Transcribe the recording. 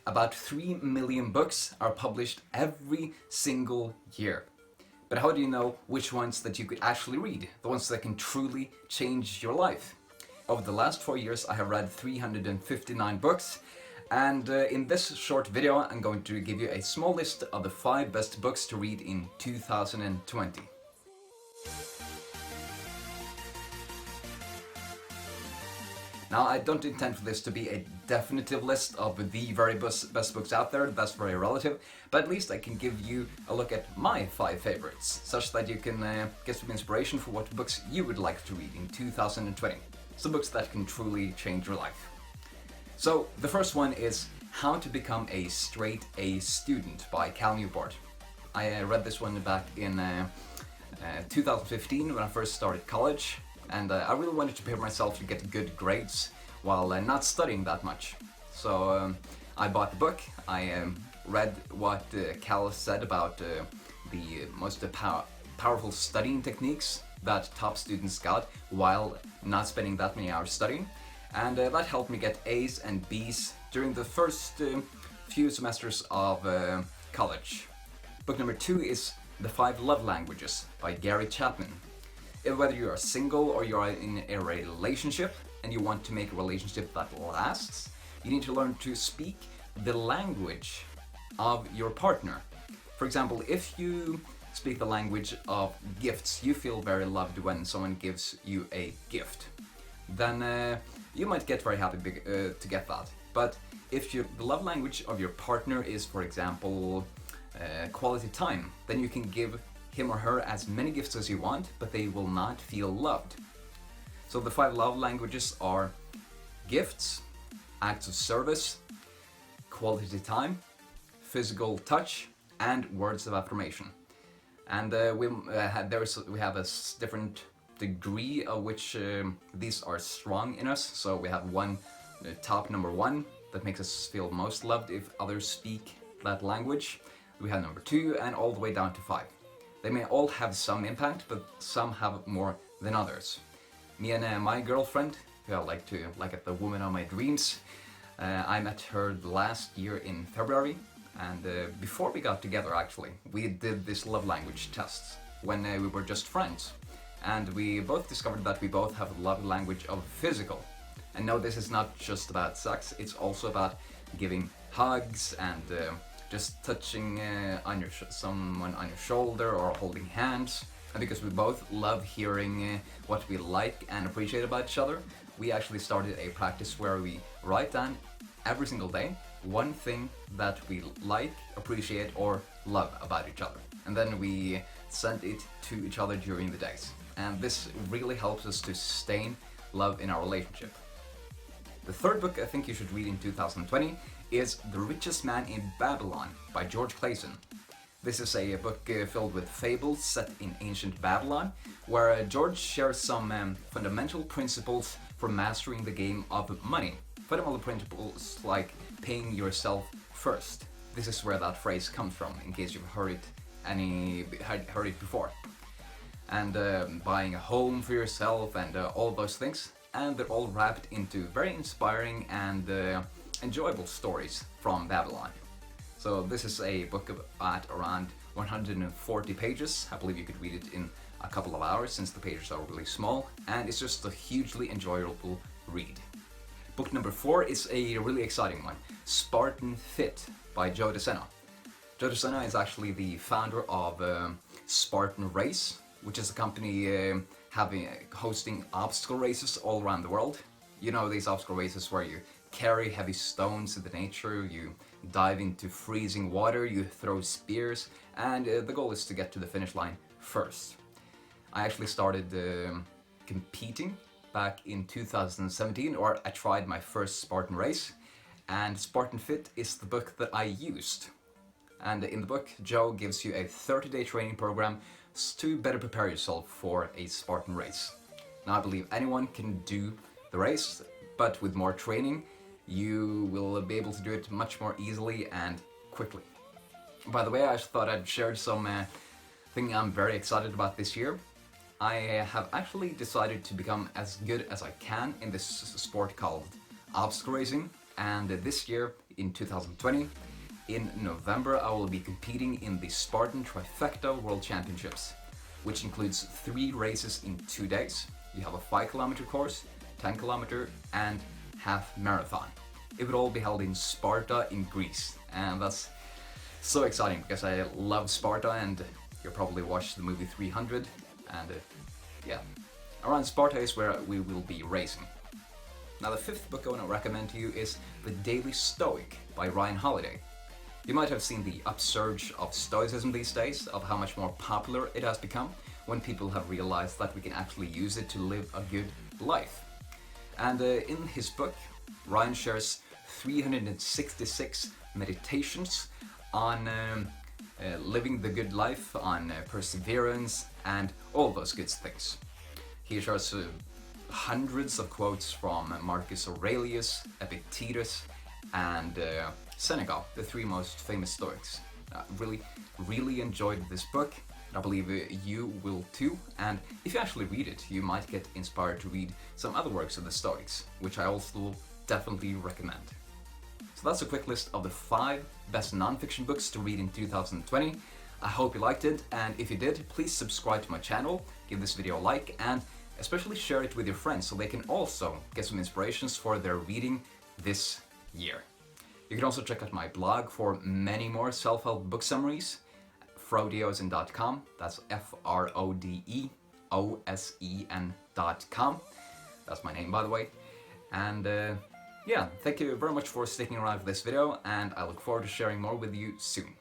About 3 million books are published every single year. But how do you know which ones that you could actually read? The ones that can truly change your life? Over the last 4 years I have read 359 books, and in this short video I'm going to give you a small list of the 5 best books to read in 2020. Now, I don't intend for this to be a definitive list of the very best books out there, that's very relative, but at least I can give you a look at my 5 favorites, such that you can get some inspiration for what books you would like to read in 2020. Some books that can truly change your life. So, the first one is How to Become a Straight A Student by Newport. I read this one back in 2015 when I first started college. And I really wanted to prepare myself to get good grades while not studying that much. So I bought the book, I read what Cal said about the most powerful studying techniques that top students got while not spending that many hours studying. And that helped me get A's and B's during the first few semesters of college. Book number 2 is The 5 Love Languages by Chapman. Whether you are single or you are in a relationship and you want to make a relationship that lasts, you need to learn to speak the language of your partner. For example, if you speak the language of gifts, you feel very loved when someone gives you a gift, then you might get very happy to get that. But if the love language of your partner is, for example, quality time, then you can give him or her as many gifts as you want, but they will not feel loved. So the 5 love languages are gifts, acts of service, quality time, physical touch, and words of affirmation. And we have a different degree of which these are strong in us. So we have top number 1 that makes us feel most loved if others speak that language. We have number 2 and all the way down to 5. They may all have some impact, but some have more than others. Me and my girlfriend, who I like the woman of my dreams, I met her last year in February, and before we got together actually, we did this love language test when we were just friends. And we both discovered that we both have a love language of physical. And no, this is not just about sex, it's also about giving hugs and just touching someone on your shoulder or holding hands. And because we both love hearing what we like and appreciate about each other, we actually started a practice where we write down every single day one thing that we like, appreciate, or love about each other. And then we send it to each other during the days. And this really helps us to sustain love in our relationship. The third book I think you should read in 2020 is The Richest Man in Babylon by Clason. This is a book filled with fables set in ancient Babylon, where George shares some fundamental principles for mastering the game of money. Fundamental principles like paying yourself first. This is where that phrase comes from, in case you've heard it before. And buying a home for yourself and all those things. And they're all wrapped into very inspiring and enjoyable stories from Babylon. So this is a book at around 140 pages. I believe you could read it in a couple of hours since the pages are really small, and it's just a hugely enjoyable read. Book number 4 is a really exciting one, Spartan Fit by Joe De Sena. Joe De Sena is actually the founder of Spartan Race, which is a company hosting obstacle races all around the world. You know, these obstacle races where you carry heavy stones into nature, you dive into freezing water, you throw spears, and the goal is to get to the finish line first. I actually started competing back in 2017, or I tried my first Spartan race, and Spartan Fit is the book that I used. And in the book, Joe gives you a 30-day training program to better prepare yourself for a Spartan race. Now, I believe anyone can do the race, but with more training, you will be able to do it much more easily and quickly. By the way, I thought I'd share some thing I'm very excited about this year. I have actually decided to become as good as I can in this sport called obstacle racing, and this year in 2020. In November, I will be competing in the Spartan Trifecta World Championships, which includes 3 races in 2 days. You have a 5-kilometer course, 10-kilometer, and half marathon. It would all be held in Sparta in Greece, and that's so exciting because I love Sparta, and you probably watched the movie 300, and yeah, around Sparta is where we will be racing. Now the 5th book I want to recommend to you is The Daily Stoic by Ryan Holiday. You might have seen the upsurge of Stoicism these days, of how much more popular it has become when people have realized that we can actually use it to live a good life. And in his book, Ryan shares 366 meditations on living the good life, on perseverance, and all those good things. He shares hundreds of quotes from Marcus Aurelius, Epictetus, and Seneca, the 3 most famous Stoics. Really enjoyed this book. I believe you will too, and if you actually read it, you might get inspired to read some other works of the Stoics, which I also definitely recommend. So that's a quick list of the 5 best non-fiction books to read in 2020. I hope you liked it, and if you did, please subscribe to my channel, give this video a like, and especially share it with your friends so they can also get some inspirations for their reading this year. You can also check out my blog for many more self-help book summaries, frodeosen.com. That's FRODEOSEN.com. That's my name, by the way. And yeah, thank you very much for sticking around for this video, and I look forward to sharing more with you soon.